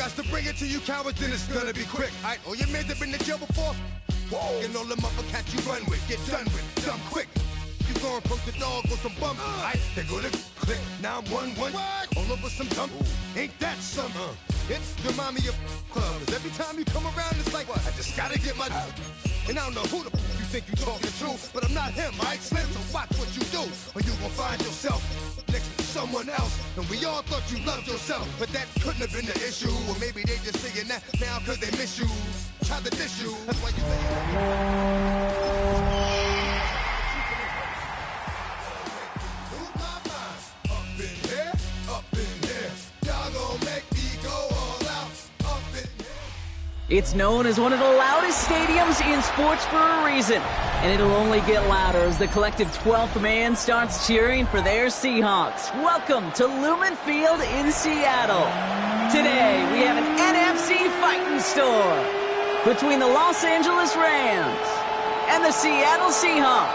tries to bring it to you cowards, then it's gonna be quick. Alright, all your men have been to jail before? Whoa, and all them upper cats you run with, get done with, dumb quick. You gon' approach the dog with some bump. Alright, they gonna click, 911. All over some dump. Ain't that some? It's the mommy of club. 'Cause every time you come around, it's like, what? I just gotta get my. And I don't know who the you think you talking to, but I'm not him, alright, Slim? So watch what you do, or you gon' find yourself next to someone else. And we all thought you loved yourself, but that couldn't have been the issue. Or maybe they just saying that now 'cause they miss you. Try to diss you. That's why you say It's known as one of the loudest stadiums in sports for a reason, and it'll only get louder as the collective 12th man starts cheering for their Seahawks. Welcome to Lumen Field in Seattle. Today, we have an NFC fighting store between the Los Angeles Rams and the Seattle Seahawks.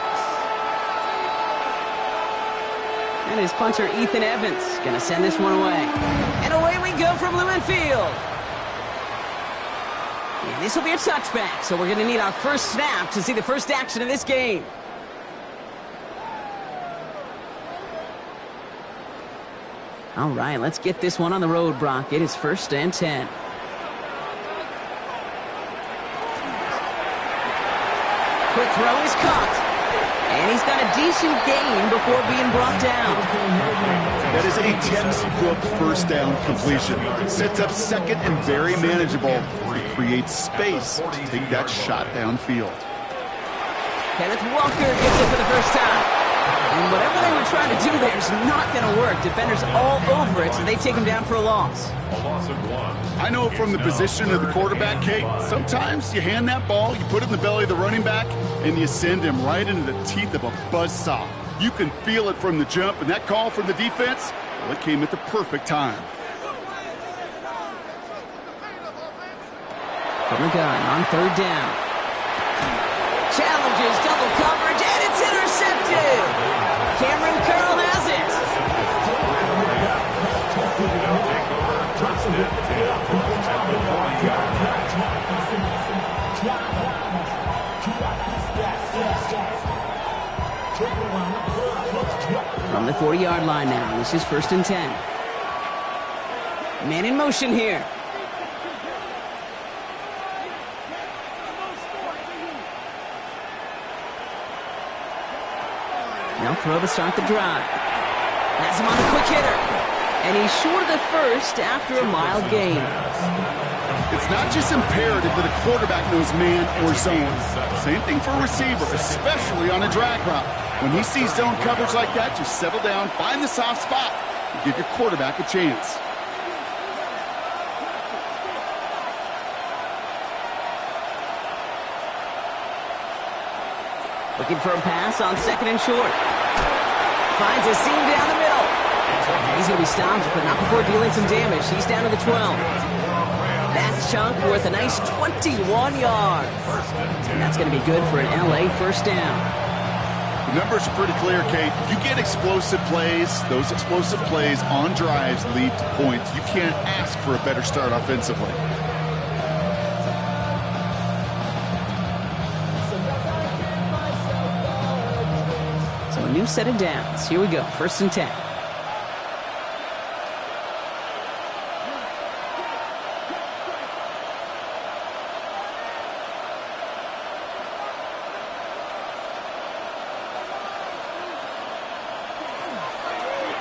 And his punter, Ethan Evans, gonna send this one away. And away we go from Lumen Field. And this will be a touchback, so we're going to need our first snap to see the first action of this game. All right, let's get this one on the road, Brock. It is 1st and 10. Quick throw is caught. And he's got a decent gain before being brought down. That is a textbook first down completion. Sets up second and very manageable. Creates space to take that shot downfield. Kenneth Walker gets it for the first time. And whatever they were trying to do there is not going to work. Defenders all over it, so they take him down for a loss. I know from the position of the quarterback, Kate, sometimes you hand that ball, you put it in the belly of the running back, and you send him right into the teeth of a buzzsaw. You can feel it from the jump, and that call from the defense, well, it came at the perfect time. From the gun on 3rd down. Challenges double coverage, and it's intercepted. Cameron Curl has it. From the 40-yard line now, this is 1st and 10. Man in motion here. Now throw to start the drive. Has him on the quick hitter. And he's short of the first after a mild gain. It's not just imperative that a quarterback knows man or zone. Same thing for a receiver, especially on a drag route. When he sees zone coverage like that, just settle down, find the soft spot, and give your quarterback a chance. Looking for a pass on 2nd and short. Finds a seam down the middle. And he's going to be stopped, but not before dealing some damage. He's down to the 12. That chunk worth a nice 21 yards. And that's going to be good for an LA first down. The numbers are pretty clear, Kate. You get explosive plays. Those explosive plays on drives lead to points. You can't ask for a better start offensively. New set of downs. Here we go. 1st and 10.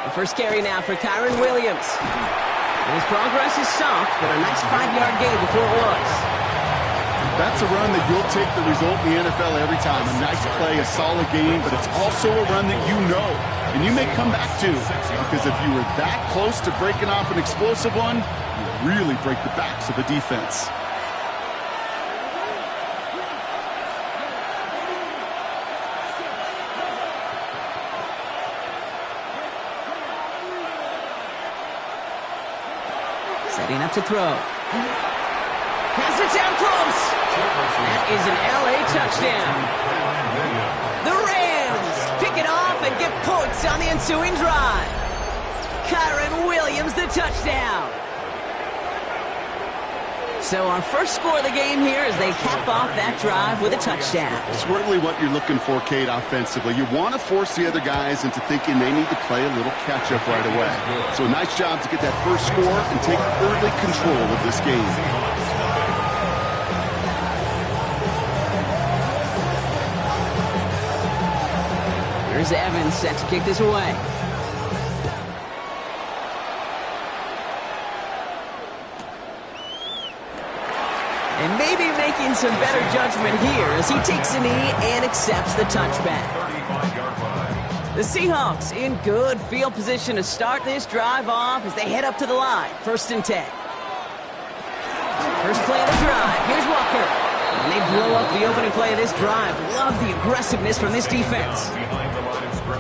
The first carry now for Kyren Williams. And his progress is stopped, but a nice 5-yard gain before it was. That's a run that you'll take the result in the NFL every time. A nice play, a solid game, but it's also a run that you know, and you may come back to, because if you were that close to breaking off an explosive one, you really break the backs of the defense. Setting up to throw. Pass it down close. That is an LA touchdown. The Rams pick it off and get points on the ensuing drive. Kyren Williams the touchdown. So our first score of the game here as they cap off that drive with a touchdown. It's really what you're looking for, Kate, offensively. You want to force the other guys into thinking they need to play a little catch-up right away. So nice job to get that first score and take early control of this game. Here's Evans set to kick this away. And maybe making some better judgment here as he takes a knee and accepts the touchback. The Seahawks in good field position to start this drive off as they head up to the line. 1st and 10. First play of the drive. Here's Walker. And they blow up the opening play of this drive. Love the aggressiveness from this defense.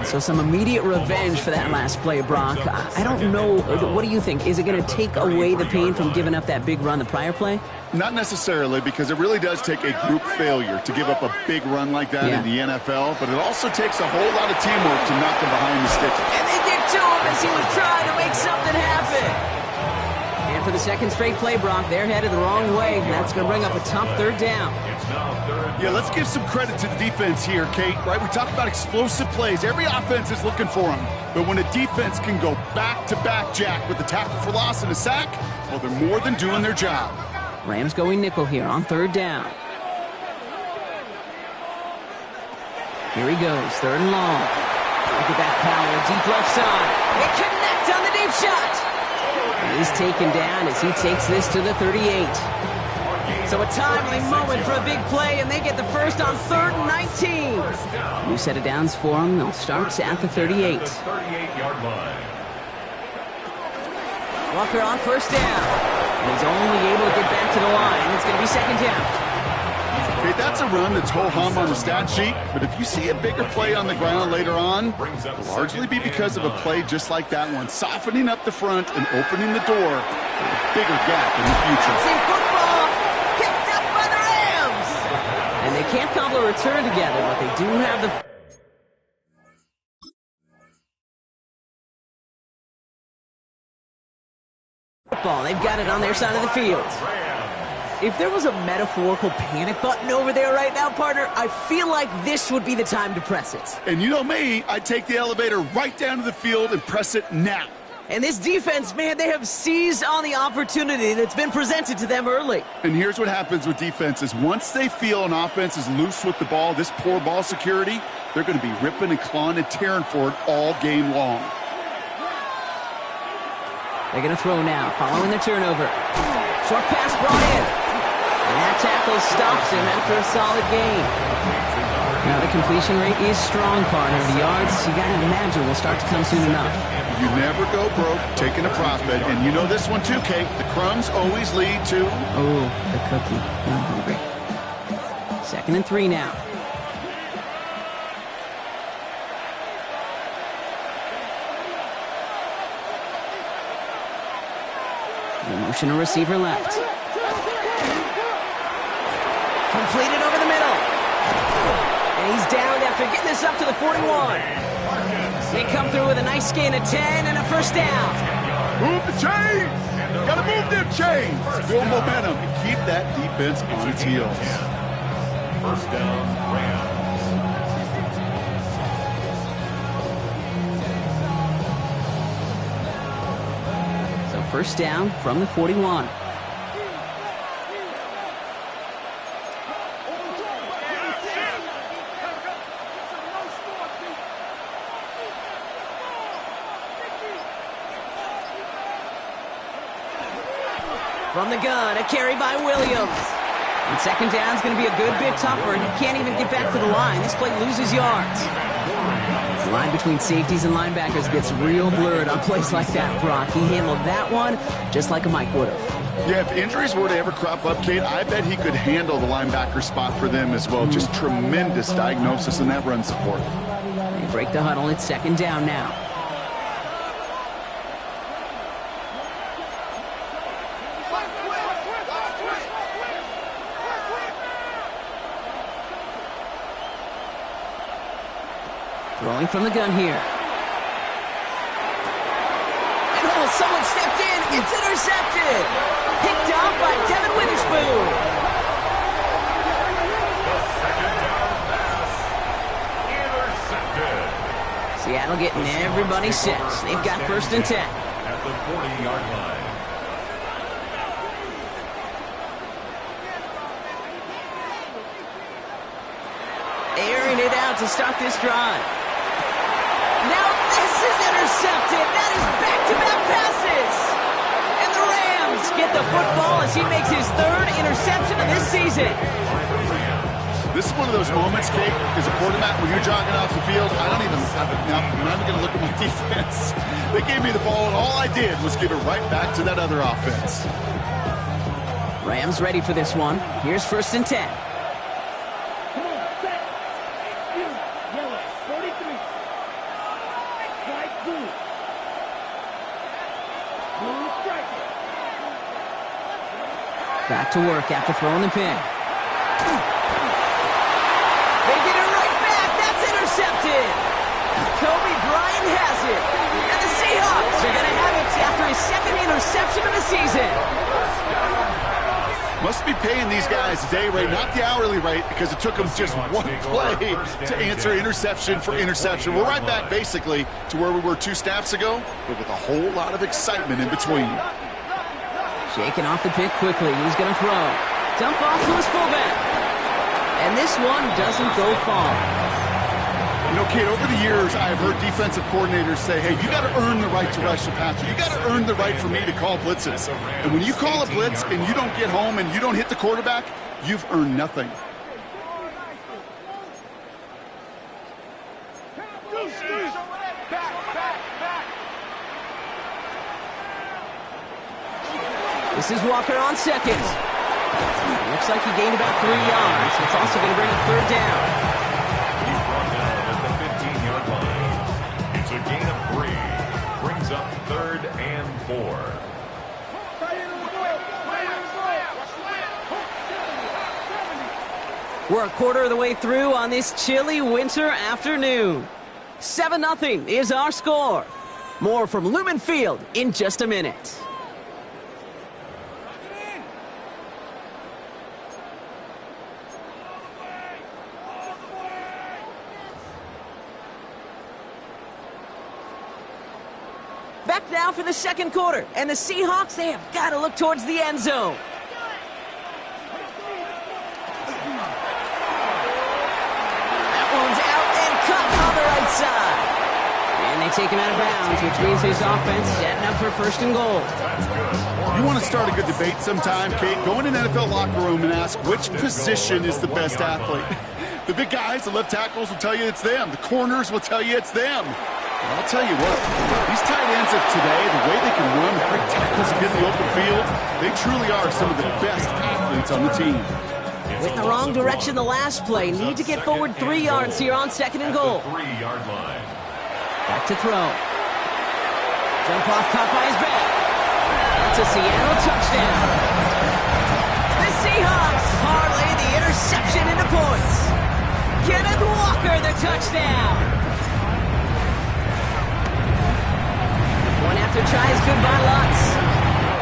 So some immediate revenge for that last play, Brock. I don't know. What do you think? Is it going to take away the pain from giving up that big run the prior play? Not necessarily, because it really does take a group failure to give up a big run like that in the NFL, but it also takes a whole lot of teamwork to knock them behind the sticks. And they get to him as he was trying to make something happen. And for the second straight play, Brock, they're headed the wrong way. That's going to bring up a tough 3rd down. Yeah, let's give some credit to the defense here, Kate. Right, we talk about explosive plays. Every offense is looking for them. But when a defense can go back-to-back, Jack, with a tackle for loss and a sack, well, they're more than doing their job. Rams going nickel here on 3rd down. Here he goes, 3rd and long. Look at that power, deep left side. They connect on the deep shot. He's taken down as he takes this to the 38. So a timely moment for a big play, and they get the first on 3rd and 19. New set of downs for them. They'll start at the 38. Walker on 1st down. And he's only able to get back to the line. It's going to be 2nd down. Okay, that's a run that's ho-hum on the stat sheet, but if you see a bigger play on the ground later on, it'll largely be because of a play just like that one, softening up the front and opening the door for a bigger gap in the future. See football picked up by the Rams. And they can't cobble a return together, but they do have the... football. They've got it on their side of the field. If there was a metaphorical panic button over there right now, partner, I feel like this would be the time to press it. And you know me, I'd take the elevator right down to the field and press it now. And this defense, man, they have seized on the opportunity that's been presented to them early. And here's what happens with defenses. Once they feel an offense is loose with the ball, this poor ball security, they're going to be ripping and clawing and tearing for it all game long. They're going to throw now, following the turnover. Short pass brought in. And that tackle stops him after a solid gain. Now the completion rate is strong, partner. The yards, you got to imagine, will start to come soon enough. You never go broke taking a profit. And you know this one too, Kate. The crumbs always lead to... oh, the cookie. I'm hungry. 2nd and 3 now. The motion to receiver left. Completed over the middle. And he's down after getting this up to the 41. They come through with a nice gain of 10 and a 1st down. Move the chains! Gotta move them chains! Build momentum and keep that defense on its heels. 1st down, Rams. So 1st down from the 41. From the gun, a carry by Williams. And 2nd down is going to be a good bit tougher. He can't even get back to the line. This play loses yards. The line between safeties and linebackers gets real blurred on plays like that, Brock. He handled that one just like a Mike would have. Yeah, if injuries were to ever crop up, Kate, I bet he could handle the linebacker spot for them as well. Just tremendous diagnosis in that run support. They break the huddle. It's 2nd down now. Throwing from the gun here. And someone stepped in. It's intercepted. Picked up by Devin Witherspoon. getting everybody set. They've got 1st and 10. At the 40-yard line. Airing it out to start this drive. Now this is intercepted. That is back-to-back passes. And the Rams get the football as he makes his 3rd interception of this season. This is one of those moments, Kate, as a quarterback, when you're jogging off the field, I'm not even going to look at my defense. They gave me the ball, and all I did was give it right back to that other offense. Rams ready for this one. Here's 1st and 10. Back to work after throwing the pick. They get it right back. That's intercepted. Kobe Bryant has it. And the Seahawks are going to have it after his 2nd interception of the season. Must be paying these guys a day rate, not the hourly rate, because it took them just one play to answer interception for interception. We're right back, basically, to where we were 2 snaps ago, but with a whole lot of excitement in between. Shaking off the pick quickly. He's going to throw. Dump off to his fullback. And this one doesn't go far. You know, Kate, over the years, I've heard defensive coordinators say, hey, you got to earn the right to rush the passer. You got to earn the right for me to call blitzes. And when you call a blitz and you don't get home and you don't hit the quarterback, you've earned nothing. This is Walker on 2nd. Looks like he gained about 3 yards. It's also going to bring up 3rd down. He's brought down at the 15-yard line. It's a gain of 3. Brings up 3rd and 4. We're a quarter of the way through on this chilly winter afternoon. 7-0 is our score. More from Lumen Field in just a minute. Back now for the 2nd quarter, and the Seahawks, they have got to look towards the end zone. That one's out and cut on the right side. And they take him out of bounds, which means his offense setting up for 1st and goal. You want to start a good debate sometime, Kate? Go in an NFL locker room and ask which position is the best athlete. The big guys, the left tackles will tell you it's them. The corners will tell you it's them. But I'll tell you what, these tight ends of today, the way they can run, the great tackles and get in the open field, they truly are some of the best athletes on the team. With the wrong direction the last play, need to get forward 3 yards here on 2nd and goal. 3-yard line. Back to throw. Jump off, caught by his back. That's a Seattle touchdown. The Seahawks parlay the interception into points. Kenneth Walker, the touchdown. One after tries goodbye lots.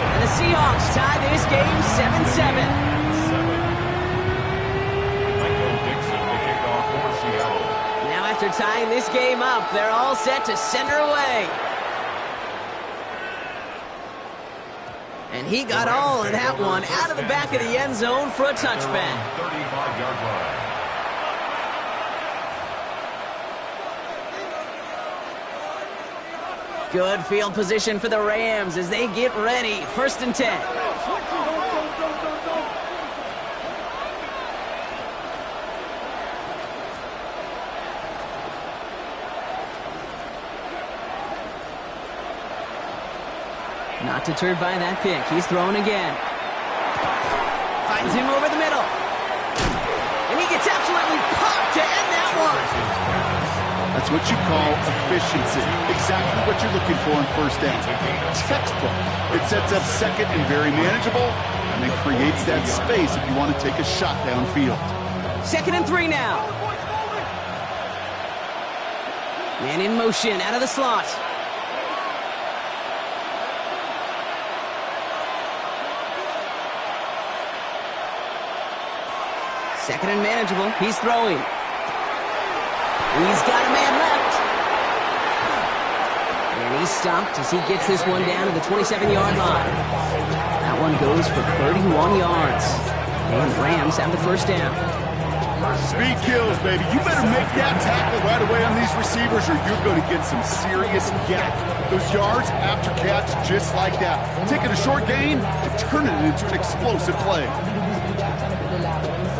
And the Seahawks tie this game 7-7. Michael Dixon, the kickoff for Seattle. Now after tying this game up, they're all set to center away. And he got all of that one out of the back of the end zone for a touchback. 35-yard line. Good field position for the Rams as they get ready. 1st and 10. Not deterred by that pick. He's throwing again. Finds him over the middle. And he gets absolutely popped to end that one. That's what you call efficiency. Exactly what you're looking for in 1st down. Textbook. It sets up 2nd and very manageable, and it creates that space if you want to take a shot downfield. 2nd and 3 now. Man in motion out of the slot. Second and manageable. He's throwing. He's got a man left. And he's stopped as he gets this one down to the 27-yard line. That one goes for 31 yards. And the Rams have the first down. Speed kills, baby. You better make that tackle right away on these receivers or you're going to get some serious yak. Those yards after catch just like that. Taking a short gain and turning it into an explosive play.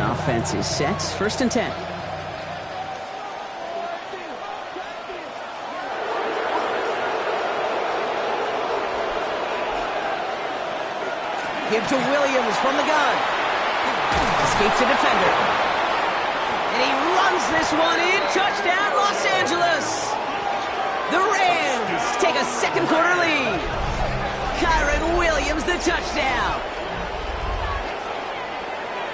Offense is set. First and 10. Give to Williams from the gun. Escapes a defender. And he runs this one in. Touchdown, Los Angeles. The Rams take a second quarter lead. Kyren Williams, the touchdown.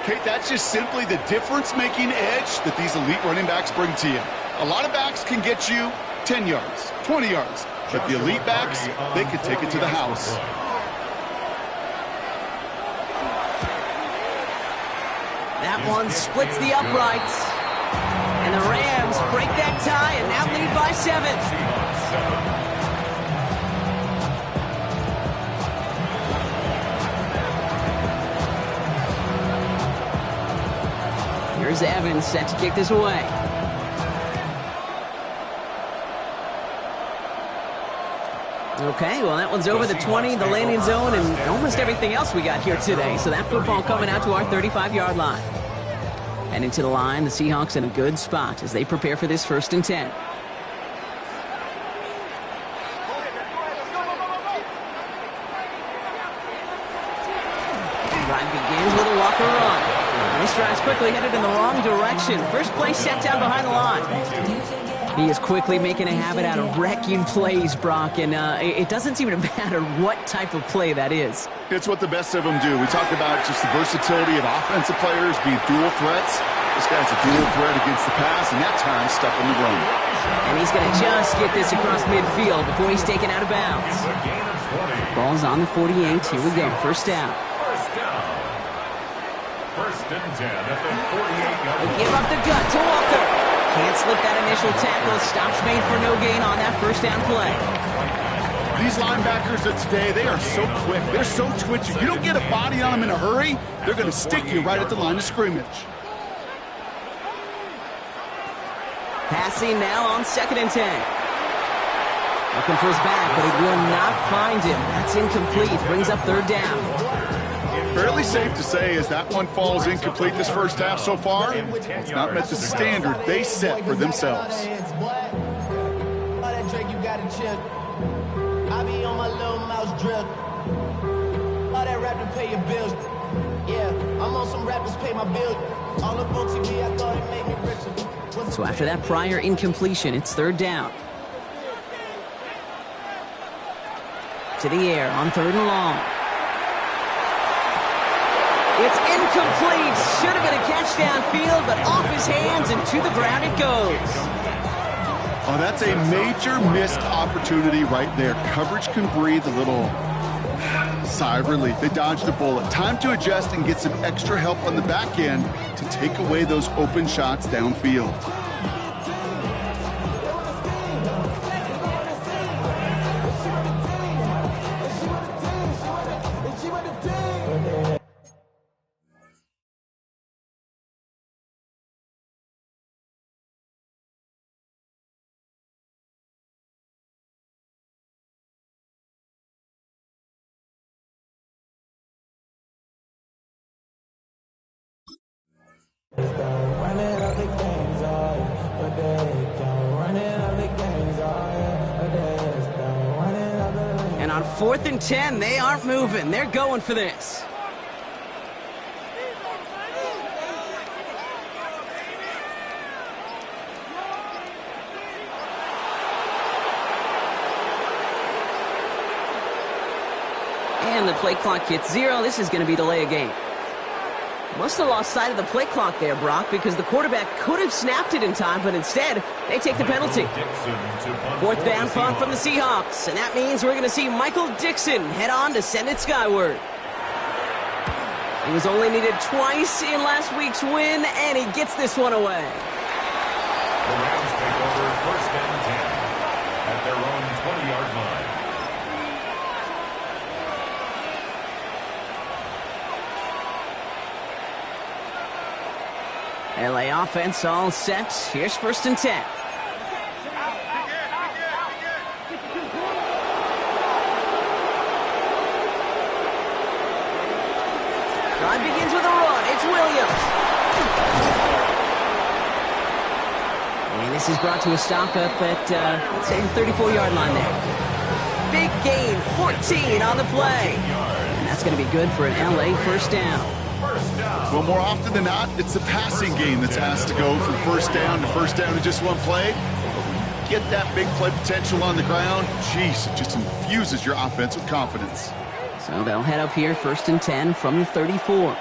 Kate, that's just simply the difference-making edge that these elite running backs bring to you. A lot of backs can get you 10 yards, 20 yards. But the elite backs, they can take it to the house. That one splits the uprights. And the Rams break that tie and now lead by 7. Here's Evans set to kick this away. Okay, well, that one's over the 20, the landing zone, and almost everything else we got here today. So that football coming out to our 35-yard line. And into the line, the Seahawks in a good spot as they prepare for this first and 10. Drive begins with a Walker run. And this drive's quickly headed in the wrong direction. First play set down behind the line. He is quickly making a habit out of wrecking plays, Brock, and it doesn't seem to matter what type of play that is. It's what the best of them do. We talked about just the versatility of offensive players being dual threats. This guy's a dual threat against the pass, and that time stuck on the run. And he's going to just get this across midfield before he's taken out of bounds. Ball's on the 48. Here we go. First down. First and 10 at the 48-yard line. They give up the gut to Walker. Can't slip that initial tackle. Stops made for no gain on that first down play. These linebackers of today, they are so quick. They're so twitchy. You don't get a body on them in a hurry, they're going to stick you right at the line of scrimmage. Passing now on second and 10. Looking for his back, but it will not find him. That's incomplete. Brings up third down. Fairly safe to say as that one falls incomplete this first half so far, it's not met the standard they set for themselves. I be on my little mouse drip. All that rap to pay your bills. Yeah, I'm on some rappers pay my bills. All up on TV, I thought it made me richer. So after that prior incompletion, it's third down. To the air on third and long. It's incomplete. Should have been a catch downfield, but off his hands and to the ground it goes. Oh, that's a major missed opportunity right there. Coverage can breathe a little sigh of relief. They dodged a bullet. Time to adjust and get some extra help on the back end to take away those open shots downfield. And on 4th and 10, they aren't moving. They're going for this. And the play clock hits 0. This is going to be delay a game. Must have lost sight of the play clock there, Brock, because the quarterback could have snapped it in time, but instead, they take the penalty. Fourth down punt from the Seahawks, and that means we're going to see Michael Dixon head on to send it skyward. He was only needed twice in last week's win, and he gets this one away. The Rams take over first and 10 at their own 20-yard line. LA offense all set. Here's 1st and 10. Drive begins with a run. It's Williams. And this is brought to a stop up at, let's say, the 34-yard line there. Big gain, 14 on the play. And that's going to be good for an LA first down. Well, more often than not, it's the passing game that's asked to go from first down in just one play. Get that big play potential on the ground. Jeez, it just infuses your offense with confidence. So they'll head up here, 1st and 10 from the 34.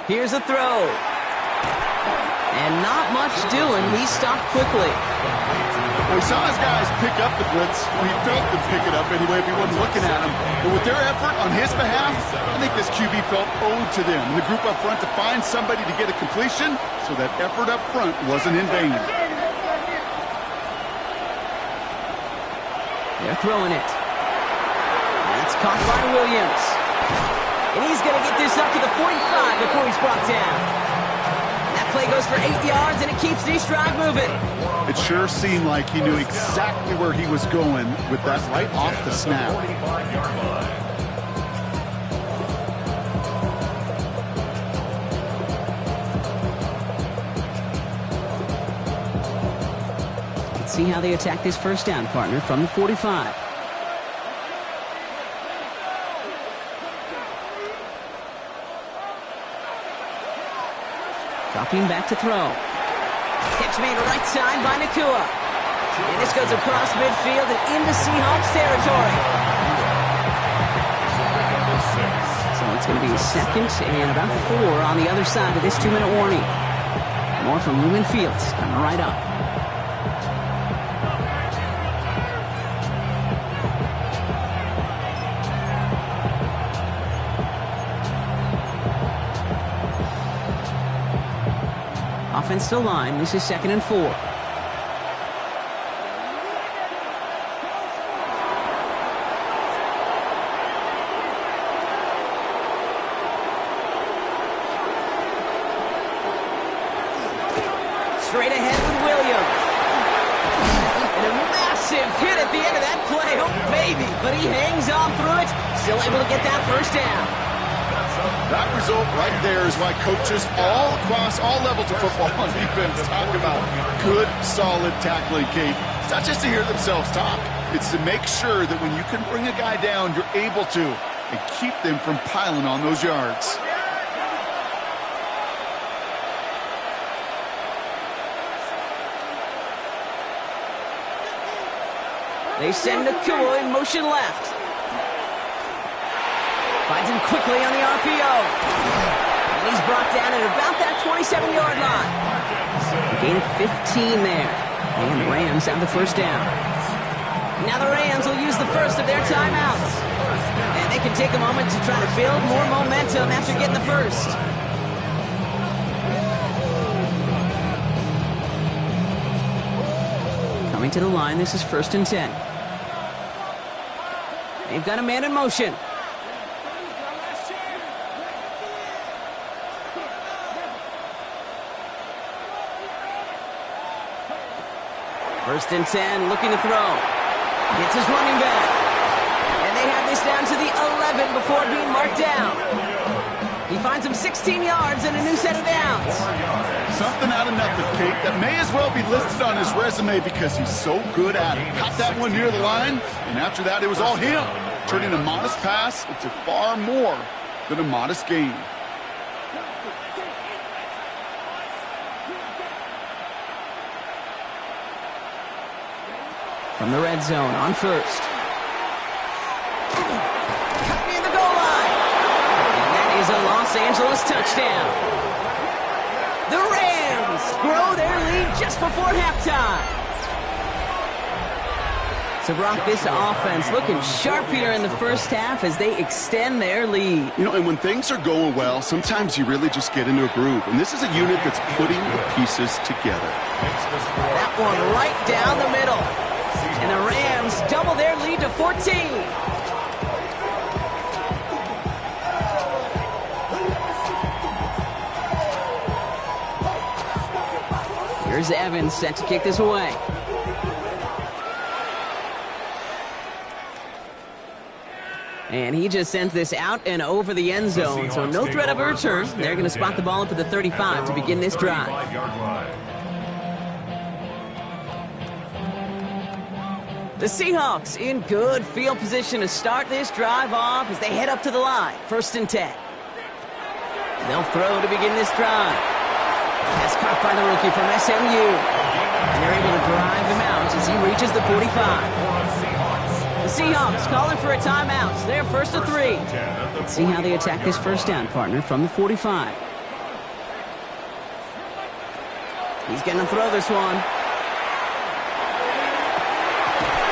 Here's a throw. And not much doing. He stopped quickly. Well, he saw his guys pick up the blitz. Well, he felt them pick it up anyway if he wasn't looking at him. But with their effort on his behalf, I think this QB felt owed to them. And the group up front to find somebody to get a completion, so that effort up front wasn't in vain. They're throwing it. That's caught by Williams. And he's going to get this up to the 45 before he's brought down. That play goes for 8 yards, and it keeps the stride moving. It sure seemed like he knew exactly where he was going with that right off the snap. 45-yard line. Let's see how they attack this first down, partner, from the 45. Dropping back to throw. Catch made right side by Nacua. And this goes across midfield and into Seahawks territory. So it's going to be 2nd and about 4 on the other side of this 2-minute warning. More from Lumen Fields coming right up. Offensive line, this is 2nd and 4. Straight ahead with Williams. And a massive hit at the end of that play. Oh, baby. But he hangs on through it. Still able to get that first down. That result right there is why coaches all across all levels of football on defense talk about good, solid tackling, Kate. It's not just to hear themselves talk. It's to make sure that when you can bring a guy down, you're able to, and keep them from piling on those yards. They send Nacua in motion left. Finds him quickly on the RPO. And he's brought down at about that 27-yard line. A gain of 15 there. And the Rams have the first down. Now the Rams will use the first of their timeouts. And they can take a moment to try to build more momentum after getting the first. Coming to the line, this is 1st and 10. They've got a man in motion. First and 10, looking to throw. Gets his running back. And they have this down to the 11 before being marked down. He finds him 16 yards and a new set of downs. Something out of nothing, Kate, that may as well be listed on his resume because he's so good at it. Caught that one near the line, and after that, it was all him, turning a modest pass into far more than a modest gain. From the red zone on first. Cut near the goal line. And that is a Los Angeles touchdown. The Rams grow their lead just before halftime. So, Brock, this offense looking sharp here in the first half as they extend their lead. You know, and when things are going well, sometimes you really just get into a groove. And this is a unit that's putting the pieces together. That one right down the middle. And the Rams double their lead to 14. Here's Evans set to kick this away. And he just sends this out and over the end zone, so no threat of a return. They're going to spot the ball up at the 35 to begin this drive. The Seahawks in good field position to start this drive off as they head up to the line. 1st and 10. They'll throw to begin this drive. Pass caught by the rookie from SMU. And they're able to drive him out as he reaches the 45. The Seahawks calling for a timeout. They're 1st and 3. Let's see how they attack this first down, partner, from the 45. He's going to throw this one.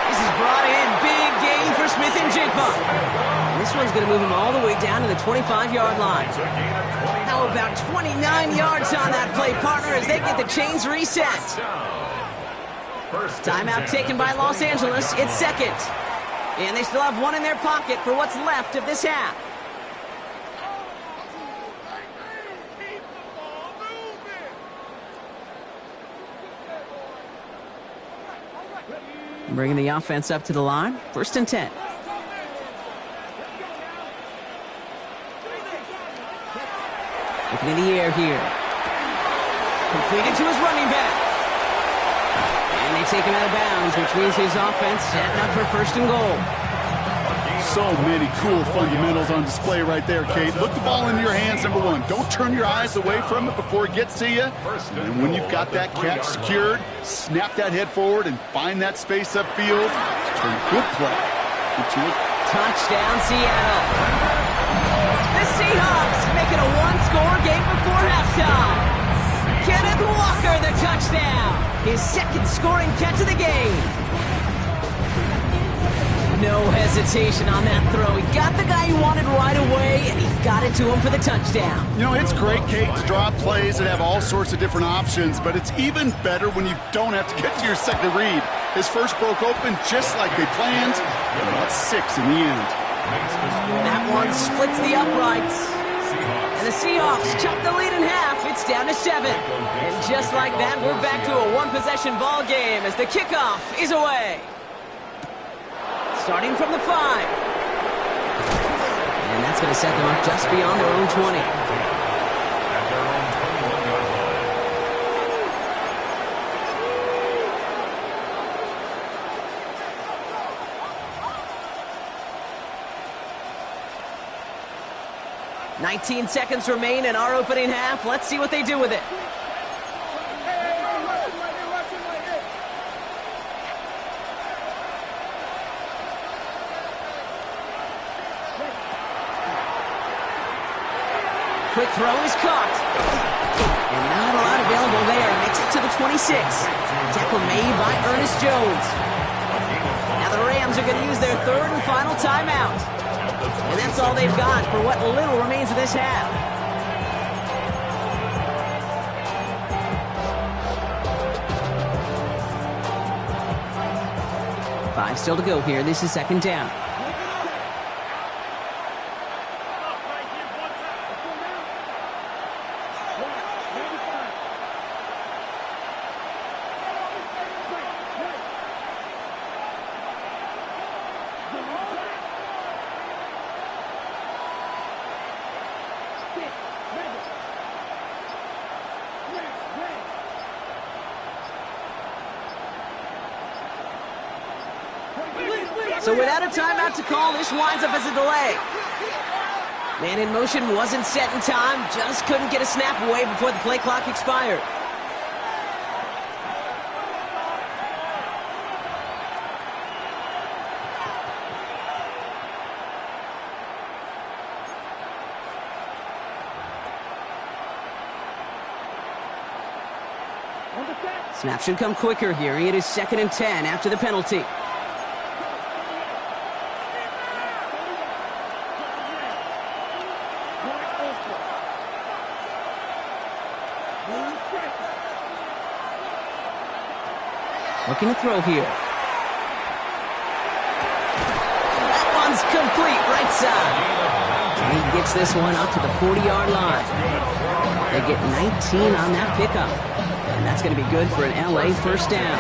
This is brought in. Big gain for Smith and Jigba. And this one's going to move him all the way down to the 25-yard line. How about 29 yards on that play, partner, as they get the chains reset. Timeout taken by Los Angeles. It's 2nd. And they still have one in their pocket for what's left of this half. Bringing the offense up to the line. 1st and 10. Looking in the air here. Completed to his running back. And they take him out of bounds, which means his offense setting up for 1st and goal. So many cool fundamentals on display right there, Kate. Look the ball into your hands, number one. Don't turn your eyes away from it before it gets to you. And when you've got that catch secured, snap that head forward and find that space upfield to turn a good play into a touchdown, Seattle. The Seahawks make it a one-score game before halftime. Kenneth Walker, the touchdown. His 2nd scoring catch of the game. No hesitation on that throw. He got the guy he wanted right away, and he got it to him for the touchdown. You know, it's great, Kate, to draw plays that have all sorts of different options, but it's even better when you don't have to get to your second read. His first broke open just like they planned, and that's 6 in the end. That one splits the uprights. And the Seahawks chop the lead in half. It's down to 7. And just like that, we're back to a one-possession ball game as the kickoff is away. Starting from the 5. And that's going to set them up just beyond their own 20. At their own 21-yard line. 19 seconds remain in our opening half. Let's see what they do with it. Quick throw is caught. And not a lot available there. Makes it to the 26. Tackle made by Ernest Jones. Now the Rams are going to use their 3rd and final timeout. And that's all they've got for what little remains of this half. Five still to go here. This is 2nd down. So without a timeout to call, this winds up as a delay. Man in motion wasn't set in time, just couldn't get a snap away before the play clock expired. Snap should come quicker here. It is 2nd and 10 after the penalty. Looking to throw here. That one's complete, right side. And he gets this one up to the 40-yard line. They get 19 on that pickup. And that's going to be good for an LA first down.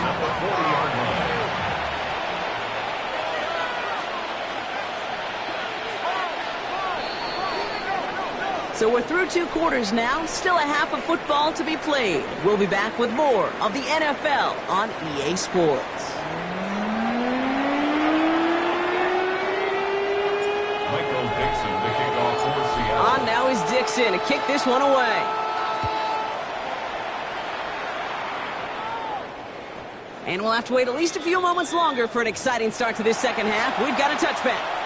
So we're through 2 quarters now. Still a half of football to be played. We'll be back with more of the NFL on EA Sports. Michael Dixon, the kickoff for Seattle. On now is Dixon to kick this one away. And we'll have to wait at least a few moments longer for an exciting start to this second half. We've got a touchback.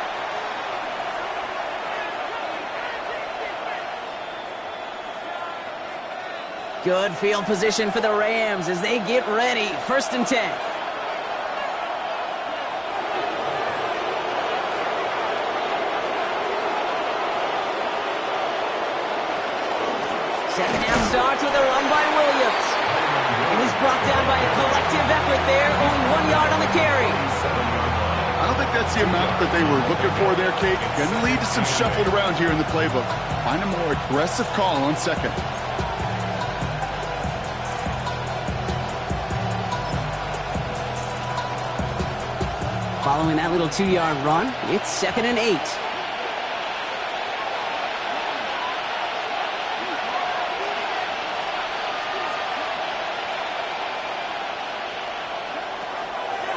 Good field position for the Rams as they get ready. 1st and 10. Second half starts with a run by Williams. And he's brought down by a collective effort there. Only 1 yard on the carry. I don't think that's the amount that they were looking for there, Kate. Going to lead to some shuffled around here in the playbook. Find a more aggressive call on second. Following that little 2-yard run, it's 2nd and 8.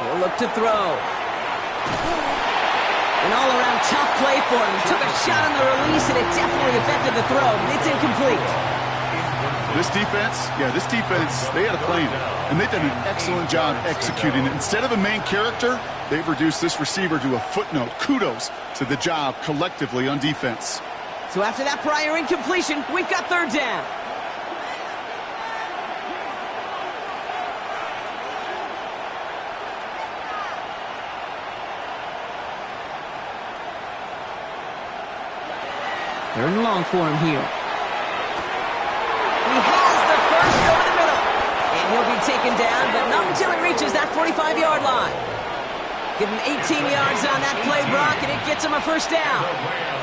He'll look to throw. An all-around tough play for him. He took a shot on the release, and it definitely affected the throw. It's incomplete. This defense, they had a plan, and they've done an excellent job executing it. Instead of a main character, they've reduced this receiver to a footnote. Kudos to the job collectively on defense. So after that prior incompletion, we've got 3rd down. Third and long for him here. He has the first over the middle. And he'll be taken down, but not until he reaches that 45-yard line. Give him 18 yards on that play, Brock, and it gets him a first down.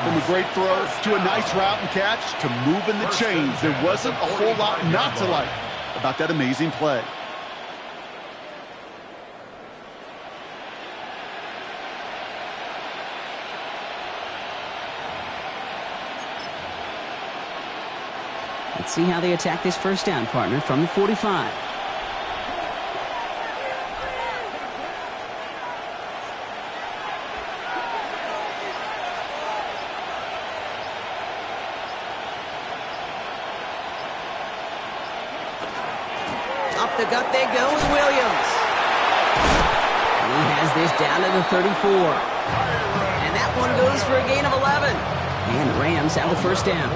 From a great throw to a nice route and catch to moving the chains, there wasn't a whole lot not to like about that amazing play. Let's see how they attack this first down, partner, from the 45. Up the gut they go with Williams. And he has this down to the 34. And that one goes for a gain of 11. And the Rams have the first down.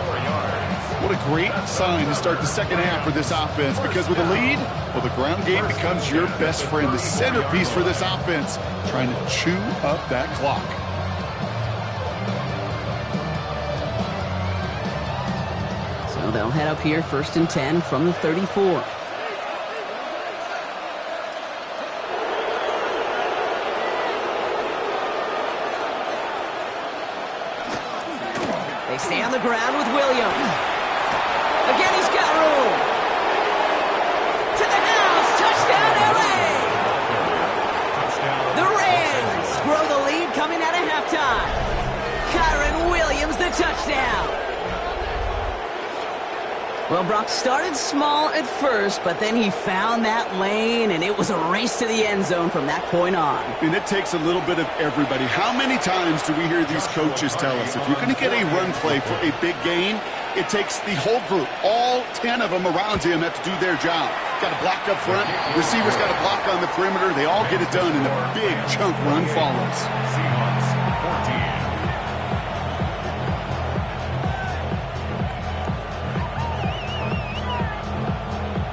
What a great sign to start the second half for this offense, because with a lead, well, the ground game becomes your best friend, the centerpiece for this offense, trying to chew up that clock. So they'll head up here, 1st and 10 from the 34. They stay on the ground with Williams. Again, he's got room. To the house. Touchdown, LA. The Rams grow the lead coming out of halftime. Kyren Williams, the touchdown. Well, Brock started small at first, but then he found that lane, and it was a race to the end zone from that point on. And it takes a little bit of everybody. How many times do we hear these coaches tell us, if you're going to get a run play for a big gain, it takes the whole group, all 10 of them around him have to do their job. Got to block up front, receivers got to block on the perimeter, they all get it done, and a big chunk run follows. Seahawks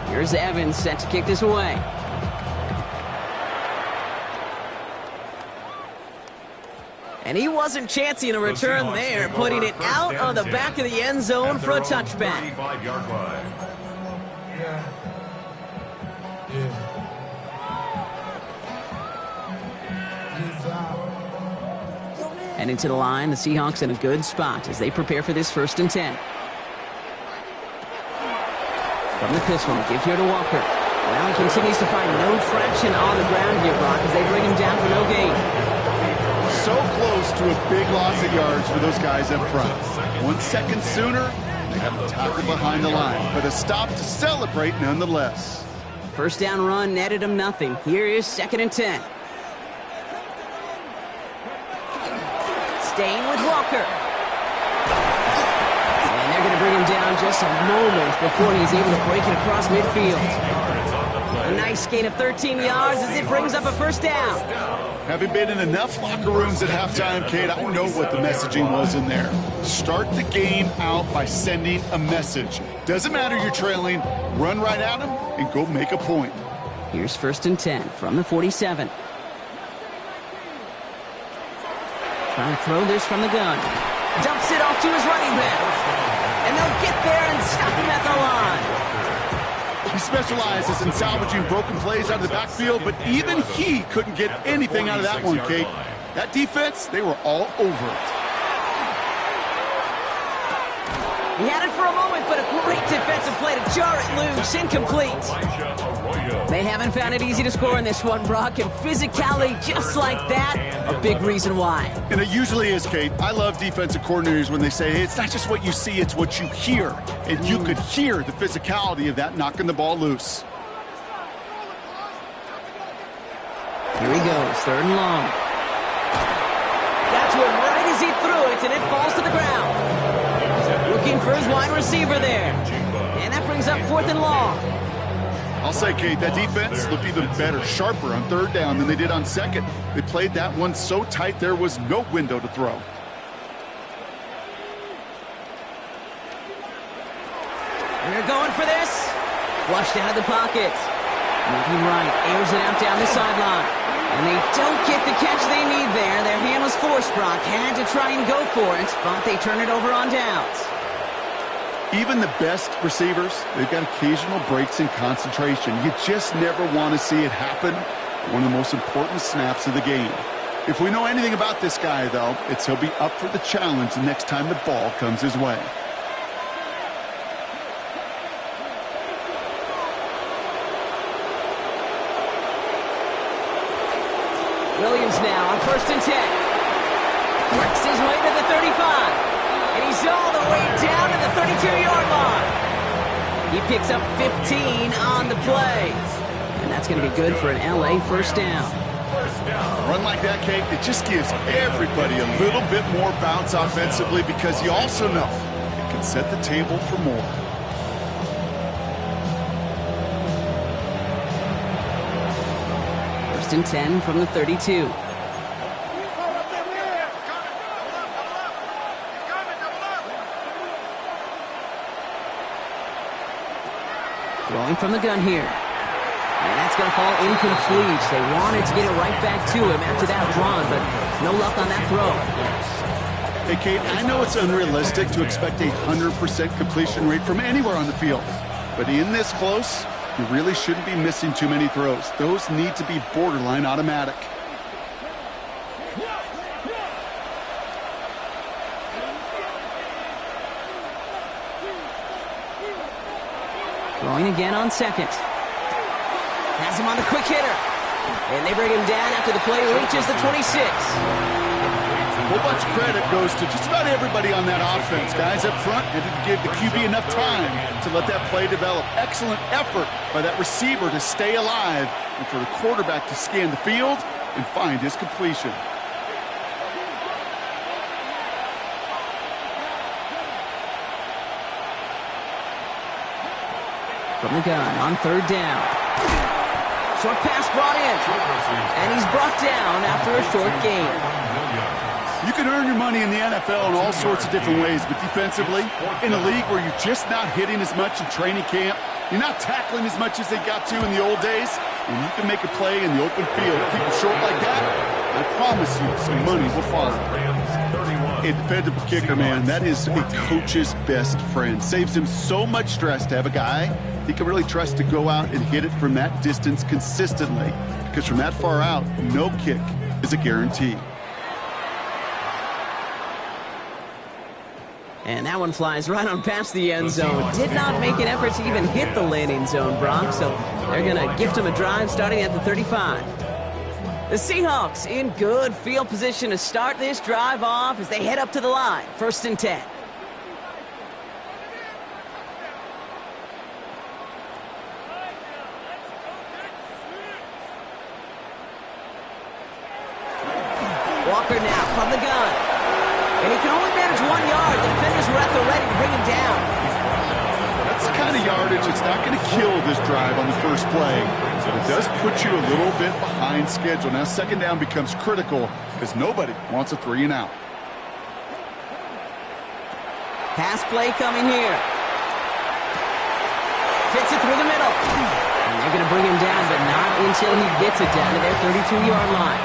14. Here's Evans set to kick this away. And he wasn't chancing a return there, putting it out of the back of the end zone for a touchback. 35-yard line. And into the line, the Seahawks in a good spot as they prepare for this 1st and 10. From the pistol, give here to Walker. Well, he continues to find no traction on the ground here, Brock, as they bring him down for no gain. So close to a big loss of yards for those guys up front. 1 second sooner, they have a tackle behind the line, but a stop to celebrate nonetheless. 1st down run netted him nothing. Here is 2nd and 10. Staying with Walker. And they're going to bring him down just a moment before he's able to break it across midfield. A nice gain of 13 yards as it brings up a 1st down. Having been in enough locker rooms at halftime, Kate, I know what the messaging was in there. Start the game out by sending a message. Doesn't matter you're trailing, run right at them and go make a point. Here's 1st and 10 from the 47. Trying to throw this from the gun. Dumps it off to his running back. And they'll get there and stop him at the line. He specializes in salvaging broken plays out of the backfield, but even he couldn't get anything out of that one, Kate. That defense, they were all over it. He had it for a moment, but a great defensive play to jar it loose. Incomplete. They haven't found it easy to score in this one, Brock, and physicality just like that, a big reason why. And it usually is, Kate. I love defensive coordinators when they say, hey, it's not just what you see, it's what you hear. And you could hear the physicality of that knocking the ball loose. Here he goes, 3rd and long. Got to him right as he threw it, and it falls to the ground. Looking for his wide receiver there. And that brings up 4th and long. I'll say, Kate, that defense looked even better, sharper on 3rd down than they did on 2nd. They played that one so tight there was no window to throw. They're going for this. Flushed out of the pocket. Moving right, airs it out down the sideline. And they don't get the catch they need there. Their hand was forced, Brock. Had to try and go for it, but they turn it over on downs. Even the best receivers, they've got occasional breaks in concentration. You just never want to see it happen. One of the most important snaps of the game. If we know anything about this guy, though, it's he'll be up for the challenge the next time the ball comes his way. Williams now on 1st and 10. Works his way to the 35. And he's all the way down to the 32-yard line. He picks up 15 on the play. And that's going to be good for an LA 1st down. A run like that, Kate, it just gives everybody a little bit more bounce offensively because you also know it can set the table for more. First and 10 from the 32. Throwing from the gun here. And that's going to fall incomplete. They wanted to get it right back to him after that run, but no luck on that throw. Hey, Kate, I know it's unrealistic to expect a 100% completion rate from anywhere on the field. But in this close, you really shouldn't be missing too many throws. Those need to be borderline automatic. Throwing again on 2nd. Has him on the quick hitter. And they bring him down after the play reaches the 26. A whole bunch of credit goes to just about everybody on that offense. Guys up front had to give the QB enough time to let that play develop. Excellent effort by that receiver to stay alive and for the quarterback to scan the field and find his completion. From the gun on 3rd down. Short pass brought in. And he's brought down after a short gain. You can earn your money in the NFL in all sorts of different ways, but defensively, in a league where you're just not hitting as much in training camp, you're not tackling as much as they got to in the old days, and you can make a play in the open field, keep it short like that, I promise you some money will follow. A dependable kicker, man, that is a coach's best friend. Saves him so much stress to have a guy he can really trust to go out and hit it from that distance consistently, because from that far out, no kick is a guarantee. And that one flies right on past the end zone. Did not make an effort to even hit the landing zone, Brock, so they're going to gift him a drive starting at the 35. The Seahawks in good field position to start this drive off as they head up to the line. 1st and 10. Walker now from the gun. And he can only manage 1 yard. The defenders were at the ready to bring him down. That's the kind of yardage that's not going to kill this drive on the first play, but it does put you a little bit behind schedule. Now 2nd down becomes critical because nobody wants a 3 and out. Pass play coming here. Fits it through the middle. And they're going to bring him down, but not until he gets it down to their 32-yard line.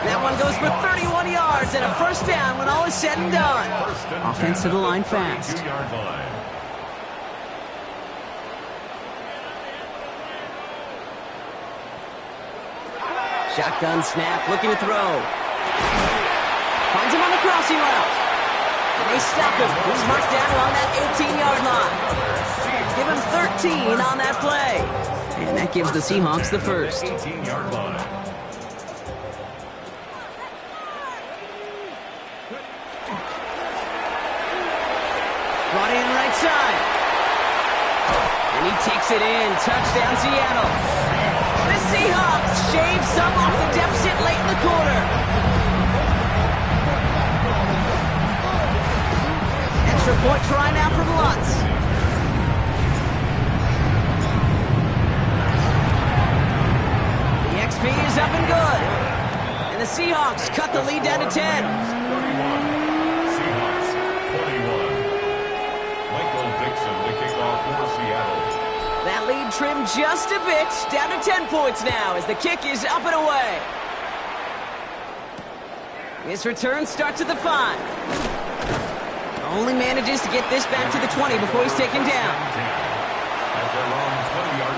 That one goes for 31 yards and a 1st down when all is said and done. Offense to the line fast. Shotgun snap, looking to throw. Finds him on the crossing route. And they stop him. He's marked down along that 18-yard line. Give him 13 on that play. And that gives the Seahawks the first. 18-yard line. Brought in right side. And he takes it in. Touchdown, Seattle. The Seahawks shave some off the deficit late in the quarter. Extra point try now from Lutz. The XP is up and good. And the Seahawks cut the lead down to 10. 31. Seahawks 21. Michael Dixon to kick off for Seattle. That lead trimmed just a bit, down to 10 points now as the kick is up and away. This return starts at the 5. Only manages to get this back to the 20 before he's taken down. At their own 20-yard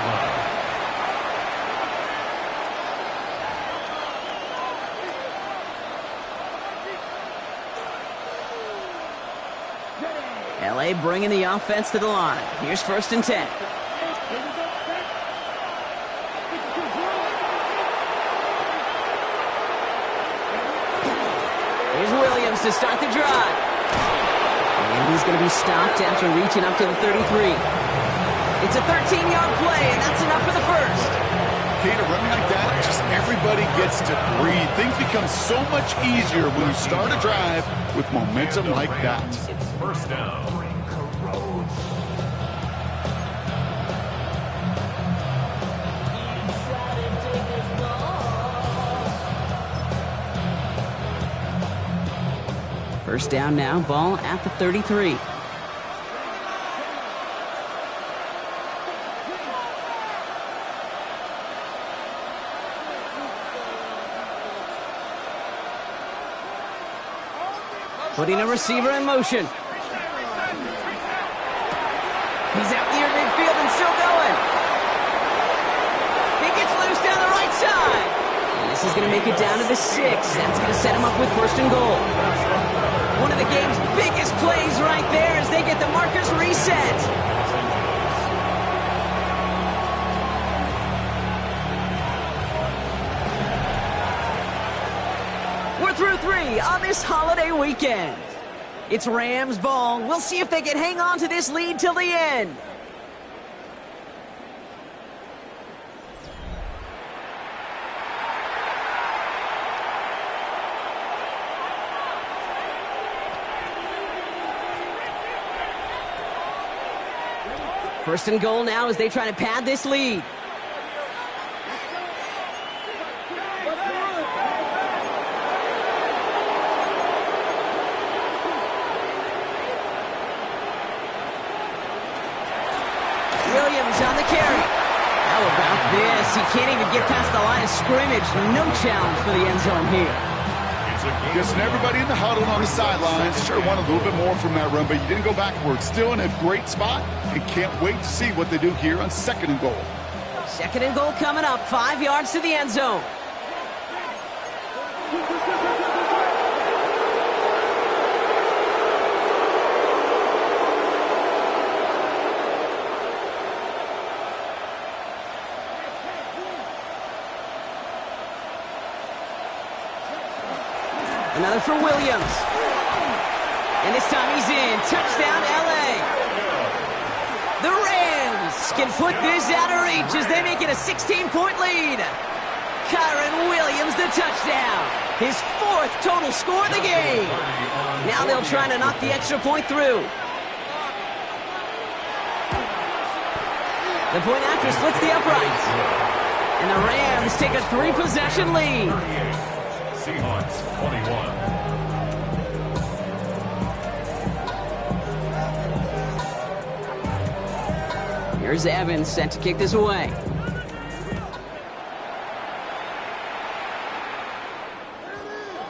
line. LA bringing the offense to the line. Here's 1st and 10. Here's Williams to start the drive. And he's going to be stopped after reaching up to the 33. It's a 13-yard play, and that's enough for the first. Kate, a run like that, just everybody gets to breathe. Things become so much easier when you start a drive with momentum like that. 1st down. First down now, ball at the 33. Putting a receiver in motion. He's out near midfield and still going. He gets loose down the right side. And this is going to make it down to the 6. That's going to set him up with 1st and goal. One of the game's biggest plays right there as they get the markers reset. We're through 3 on this holiday weekend. It's Rams ball. We'll see if they can hang on to this lead till the end. First and goal now as they try to pad this lead. Williams on the carry. How about this? He can't even get past the line of scrimmage. No challenge for the end zone here. Guessing everybody in the huddle on the sidelines sure wanted a little bit more from that run, but you didn't go backwards. Still in a great spot and can't wait to see what they do here on 2nd and goal. 2nd and goal coming up, 5 yards to the end zone. for Williams. And this time he's in. Touchdown, L.A. The Rams can put this out of reach as they make it a 16-point lead. Kyren Williams, the touchdown. His 4th total score of the game. Now they'll try to knock the extra point through. The point after splits the uprights. And the Rams take a 3-possession lead. Seahawks 21. Here's Evans set to kick this away.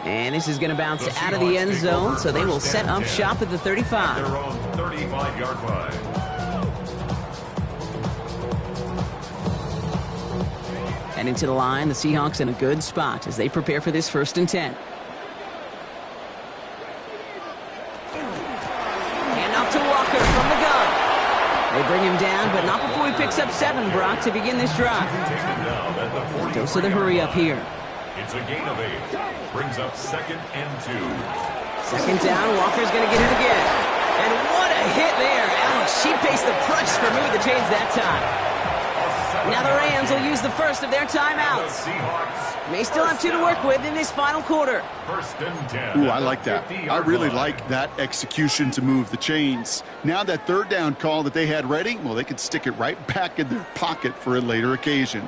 And this is going to bounce out of the end zone, so they will set up shop at the 35. Their own 35-yard line. And into the line, the Seahawks in a good spot as they prepare for this 1st and 10. Hand off to Walker from the gun. They bring him down, but not before he picks up 7, Brock, to begin this drive. Dose of the hurry up here. It's a gain of 8. Brings up 2nd and 2. 2nd down, Walker's going to get it again. And what a hit there. Ouch, she pays the price for moving the chains that time. Now the Rams will use the first of their timeouts. May still have 2 to work with in this final quarter. 1st and 10. Ooh, I like that. I really like that execution to move the chains. Now that 3rd down call that they had ready, well, they can stick it right back in their pocket for a later occasion.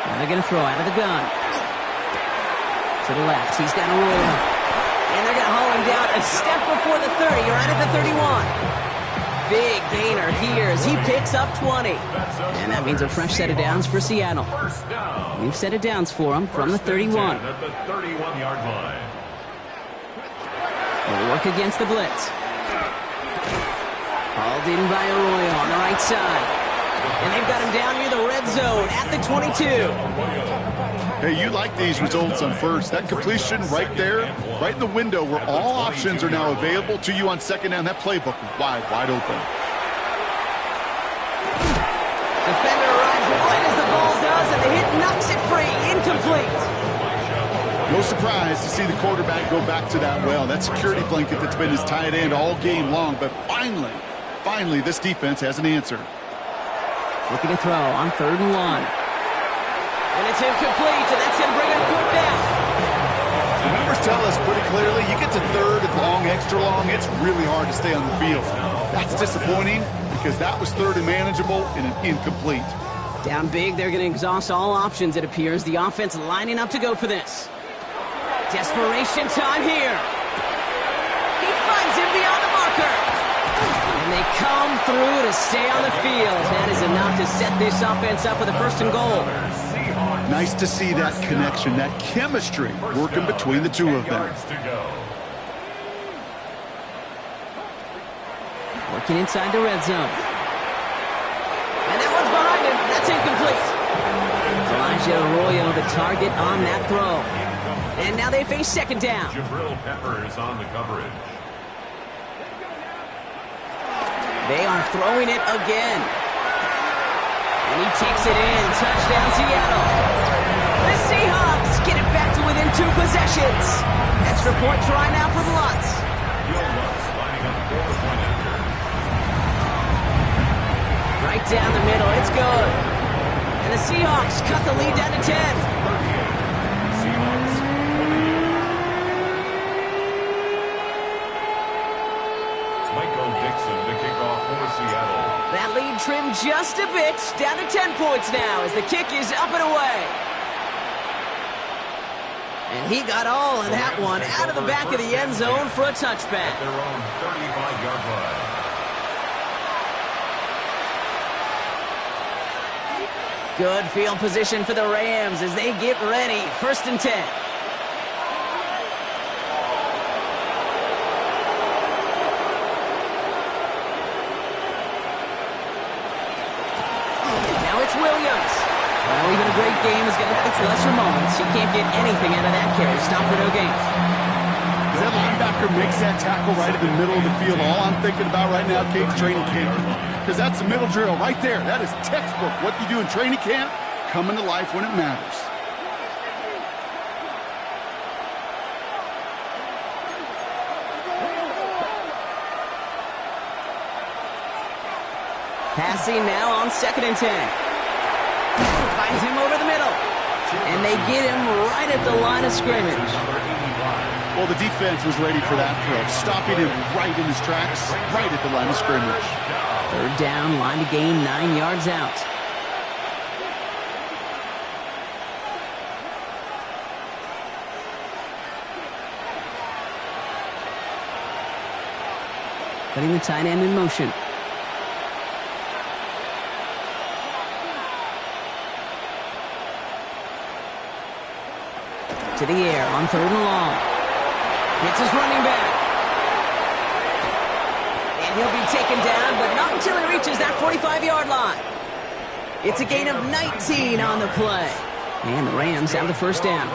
Now they're going to throw out of the gun. To the left, he's got a roll. And they're going to haul him down a step before the 30, right at the 31. Big gainer here as he picks up 20. And that means a fresh set of downs for Seattle. New set of downs for him from the 31. At the 31-yard line. They'll work against the blitz. Hauled in by Arroyo on the right side. And they've got him down near the red zone at the 22. Hey, you like these results on first. That completion right there, right in the window where all options are now available to you on 2nd down. That playbook wide open. Defender arrives right as the ball does, and the hit knocks it free. Incomplete. No surprise to see the quarterback go back to that well. That security blanket that's been his tight end all game long. But finally, this defense has an answer. Looking to throw on 3rd and 1. And it's incomplete, and that's going to bring him 4th down. The numbers tell us pretty clearly, you get to 3rd and long, extra long, it's really hard to stay on the field. That's disappointing because that was 3rd and manageable and an incomplete. Down big, they're going to exhaust all options, it appears. The offense lining up to go for this. Desperation time here. He finds him beyond the marker. And they come through to stay on the field. That is enough to set this offense up with a 1st and goal. Nice to see that connection, that chemistry working between the 2 of them. Working inside the red zone. And that one's behind him. That's incomplete. Elijah Arroyo, the target on that throw. And now they face 2nd down. Jabril Peppers on the coverage. They are throwing it again. And he takes it in. Touchdown, Seattle. The Seahawks get it back to within 2 possessions. Extra point try now from Lutz. Lutz lining up for the point after. Right down the middle. It's good. And the Seahawks cut the lead down to 10. 38. Seahawks. Michael Dixon to kick off for Seattle. That lead trimmed just a bit, down to 10 points now as the kick is up and away. And he got all of that one out of the back of the end zone for a touchback. At their own 35-yard line. Good field position for the Rams as they get ready. 1st and 10. Williams. Well, even a great game is going to have its lesser moments. He can't get anything out of that carry. Stop for no gain. As that linebacker makes that tackle right in the middle of the field, all I'm thinking about right now, Cade's training camp. Because that's the middle drill right there. That is textbook. What you do in training camp, coming to life when it matters. Passing now on 2nd and 10. Finds him over the middle. And they get him right at the line of scrimmage. Well, the defense was ready for that throw, stopping him right in his tracks, right at the line of scrimmage. 3rd down, line to gain 9 yards out. Putting the tight end in motion. To the air on 3rd and long. Hits his running back. And he'll be taken down, but not until he reaches that 45-yard line. It's a gain of 19 on the play. And the Rams have the 1st down.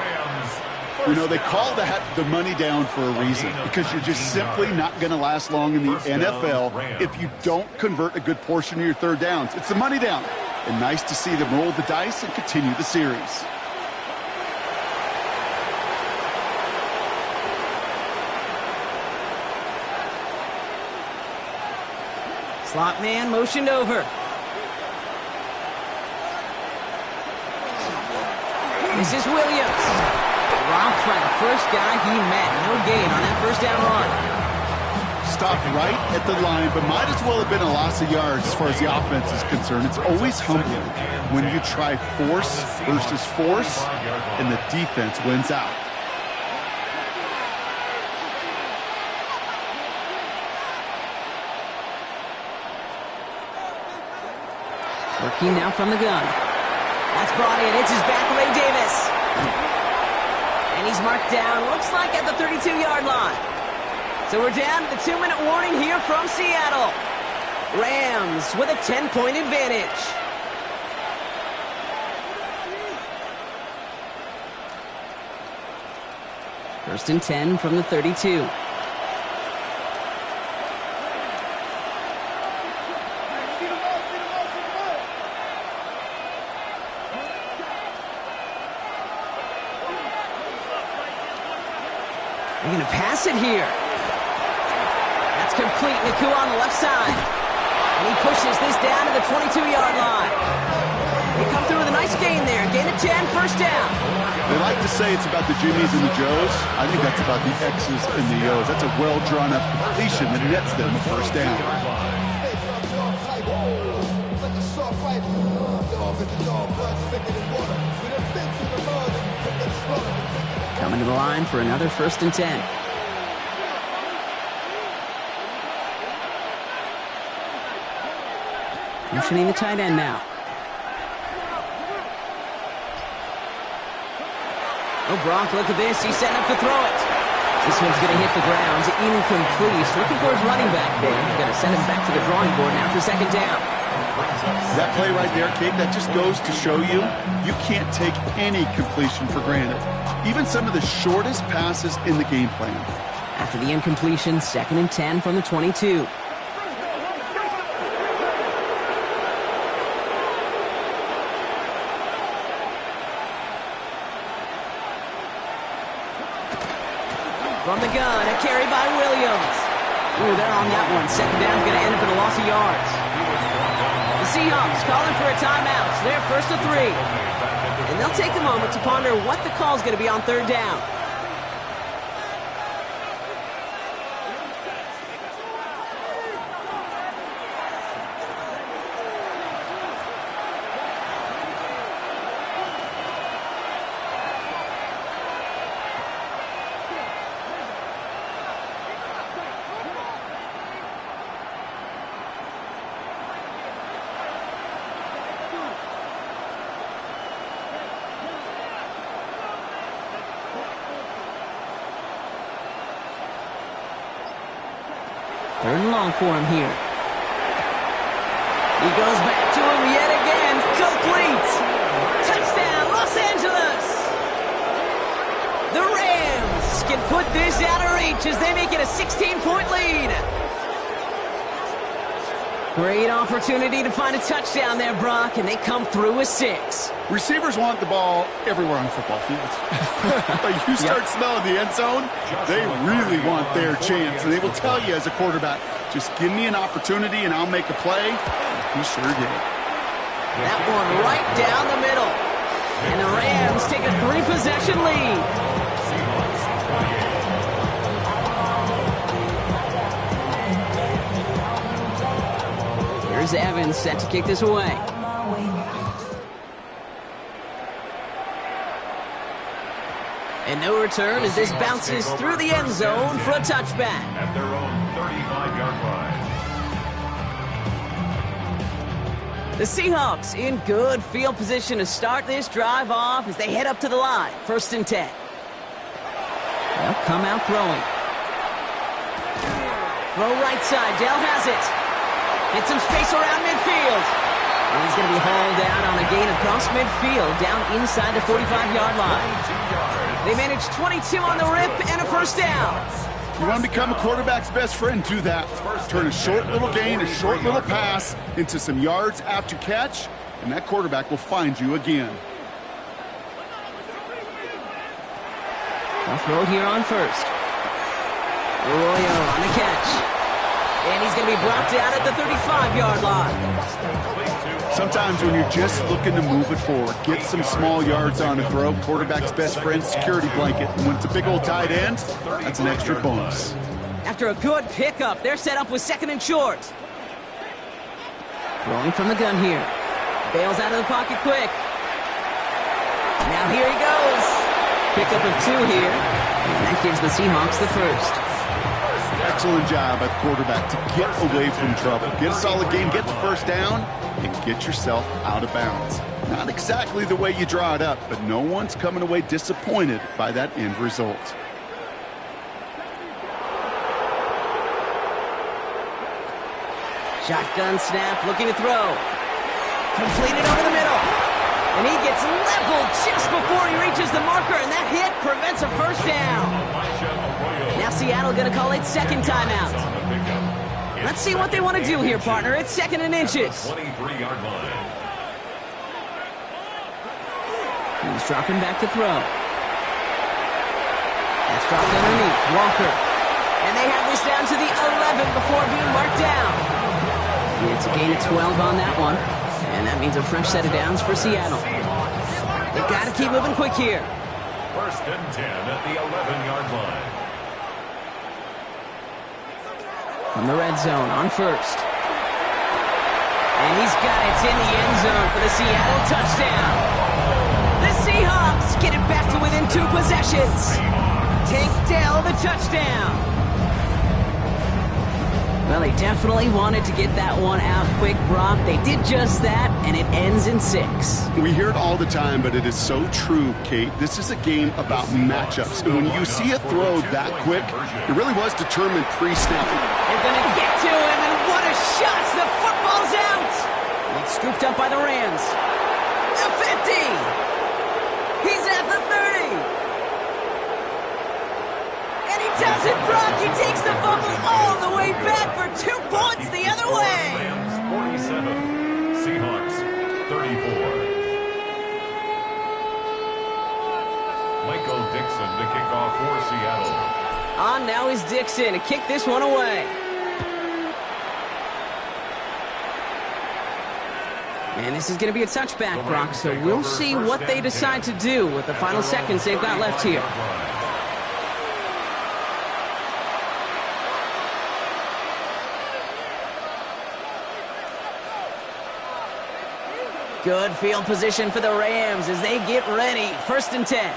You know, they call that the money down for a reason, because you're just simply not going to last long in the NFL if you don't convert a good portion of your 3rd downs. It's the money down. And nice to see them roll the dice and continue the series. Slot man motioned over. This is Williams. Dropped by the first guy he met. No gain on that 1st down run. Stopped right at the line, but might as well have been a loss of yards as far as the offense is concerned. It's always humbling when you try force versus force, and the defense wins out. Working now from the gun. That's brought in. It's his back, Ray Davis. And he's marked down, looks like at the 32-yard line. So we're down to the 2-minute warning here from Seattle. Rams with a 10-point advantage. First and 10 from the 32. They're going to pass it here. That's complete. Nacua on the left side. And he pushes this down to the 22-yard line. They come through with a nice gain there. Gain of 10, 1st down. They like to say it's about the Jimmies and the Joes. I think that's about the X's and the O's. That's a well-drawn-up completion that nets them a 1st down. Coming to the line for another 1st and 10. Motioning the tight end now. Oh, Brock, look at this. He's setting up to throw it. This one's going to hit the ground. Incomplete. Looking for his running back there. Going to send him back to the drawing board now for 2nd down. That play right there, Kate, that just goes to show you, you can't take any completion for granted. Even some of the shortest passes in the game plan. After the incompletion, 2nd and 10 from the 22. From the gun, a carry by Williams. Ooh, they're on that one. 2nd down's going to end up in a loss of yards. The Seahawks calling for a timeout. So they're 1st to 3. And they'll take a moment to ponder what the call's going to be on 3rd down. Third and long for him here. He goes back to him yet again. Complete. Touchdown, Los Angeles. The Rams can put this out of reach as they make it a 16-point lead. Great opportunity to find a touchdown there, Brock, and they come through with 6. Receivers want the ball everywhere on the football field. But you start smelling the end zone, they really want their chance. And they will tell you as a quarterback, just give me an opportunity and I'll make a play. He sure did. That one right down the middle. And the Rams take a 3-possession lead. Here's Evans set to kick this away. And no return as this bounces through the end zone for a touchback. At their own 35-yard line. The Seahawks in good field position to start this drive off as they head up to the line. 1st and 10. They'll come out throwing. Throw right side. Dell has it. Get some space around midfield. And he's going to be hauled down on a gain across midfield down inside the 45-yard line. They managed 22 on the rip and a 1st down. You want to become a quarterback's best friend, do that. Turn a short little gain, a short little pass into some yards after catch, and that quarterback will find you again. They'll throw it here on 1st. Arroyo on the catch. And he's going to be brought down at the 35-yard line. Sometimes when you're just looking to move it forward, get some small yards on a throw, quarterback's best friend, security blanket. And when it's a big old tight end, that's an extra bonus. After a good pickup, they're set up with 2nd and short. Throwing from the gun here. Bails out of the pocket quick. Now here he goes. Pickup of 2 here. And that gives the Seahawks the 1st. Excellent job by the quarterback to get away from trouble. Get a solid game, get the 1st down, and get yourself out of bounds. Not exactly the way you draw it up, but no one's coming away disappointed by that end result. Shotgun snap, looking to throw. Completed over the middle. And he gets leveled just before he reaches the marker, and that hit prevents a 1st down. Now Seattle going to call it 2nd timeout. Let's see what they want to do here, partner. It's 2nd and inches. 23-yard line. He's dropping back to throw. That's dropped underneath. Walker. And they have this down to the 11 before being marked down. It's a gain of 12 on that one. And that means a fresh set of downs for Seattle. They've got to keep moving quick here. 1st and 10 at the 11-yard line. From the red zone on 1st. And he's got it in the end zone for the Seattle touchdown. The Seahawks get it back to within 2 possessions. Tank Dell the touchdown. Well, they definitely wanted to get that one out quick, Brock. They did just that, and it ends in 6. We hear it all the time, but it is so true, Kate. This is a game about matchups. And when you see a throw that quick, it really was determined pre-snap. They're going to get to him, and what a shot! The football's out! It's scooped up by the Rams. The 50! He's at the 30! And he does it, Brock! He takes the fumble all the way back for 2 points the other way! Rams 47, Seahawks 34. Michael Dixon to kick off for Seattle. On now is Dixon to kick this one away. And this is going to be a touchback, Brock, so we'll see what they decide to do with the final seconds they've got left here. Good field position for the Rams as they get ready. 1st and 10.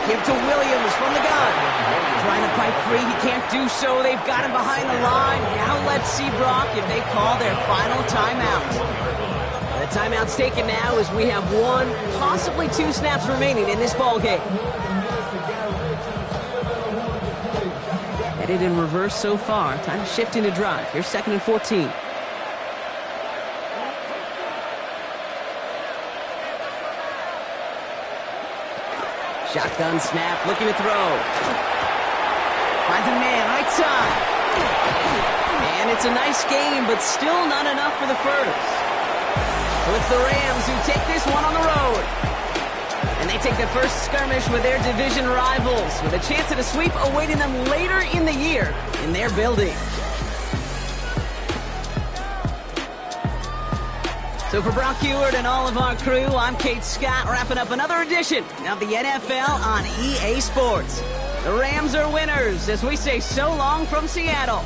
Give to Williams from the gun. Trying to fight free. He can't do so. They've got him behind the line. Now let's see, Brock, if they call their final timeout. The timeout's taken now as we have 1, possibly 2 snaps remaining in this ballgame. Headed in reverse so far. Time to shift into drive. Here's 2nd and 14. Shotgun snap, looking to throw. Finds a man, right side. And it's a nice game, but still not enough for the 1st. So it's the Rams who take this one on the road. And And they take the first skirmish with their division rivals, with a chance at a sweep awaiting them later in the year in their building. So for Brock Huard and all of our crew, I'm Kate Scott, wrapping up another edition of the NFL on EA Sports. The Rams are winners as we say so long from Seattle.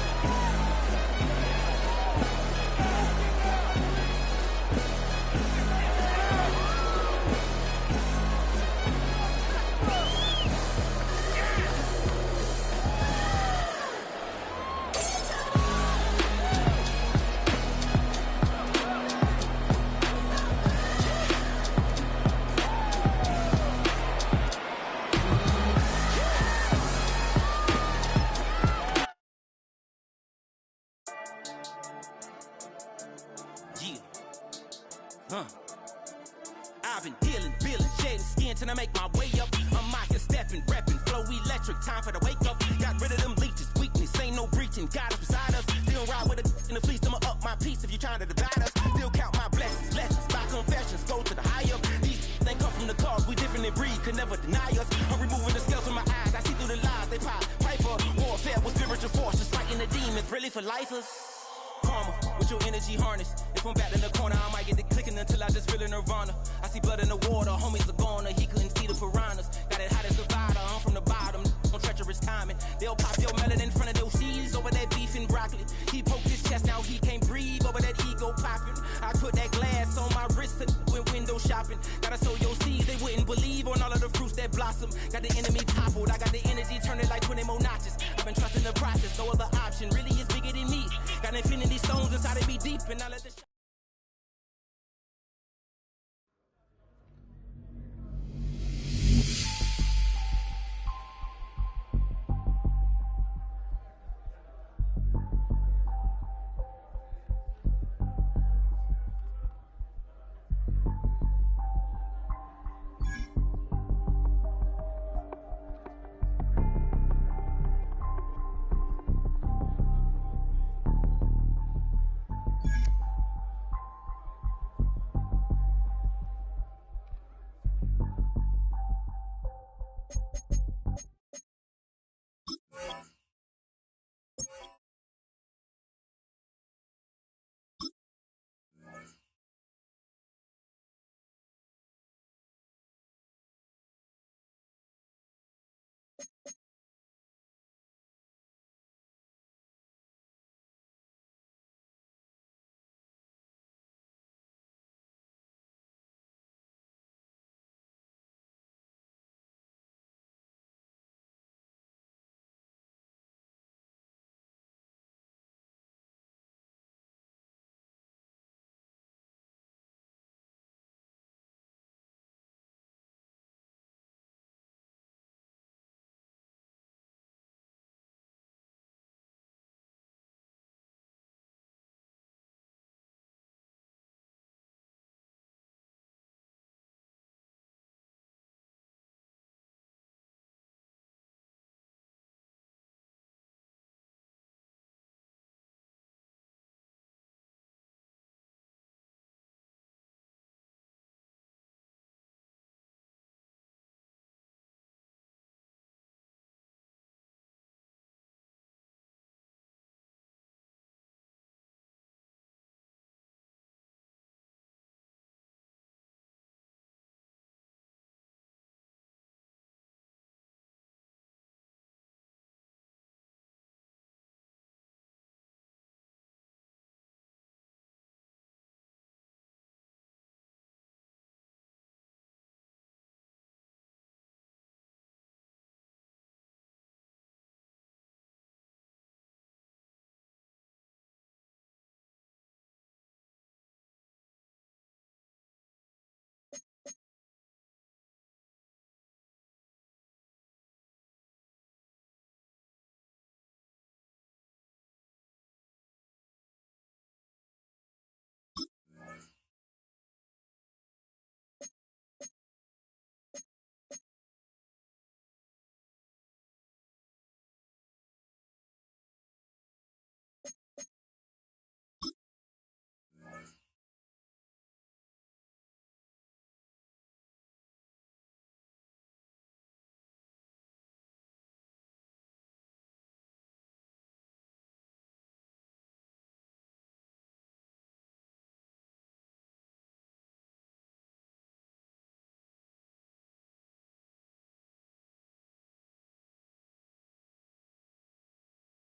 I've been dealing, shedding skin till I make my way up. I'm out here stepping, repping, flow electric, time for the wake up. Got rid of them leeches, weakness, ain't no breaching. God is beside us, still ride with a in the fleece. I'ma up my piece if you're trying to divide us. Still count my blessings, lessons, my confessions, go to the higher. These they come from the cause, we different in breed, could never deny us. I'm removing the scales from my eyes, I see through the lies, they pop paper. Warfare with spiritual forces, fighting the demons, really for lifers. Karma, with your energy harness. If I'm back in the corner, I might get the clicking until I just feel a nirvana. I see blood in the water, homies are gone, he couldn't see the piranhas. Got it hot as divider, I'm from the bottom, on treacherous timing. They'll pop your melon in front of those seeds over that beef and broccoli. He poked his chest, now he can't breathe over that ego popping. I put that glass on my wrist when window shopping. Gotta sow your seeds, they wouldn't believe on all of the fruits that blossom. Got the enemy toppled, I got the energy turning like 20 more notches. I've been trusting the process, no other option really is bigger than me. Got infinity stones inside of me deep, and I let the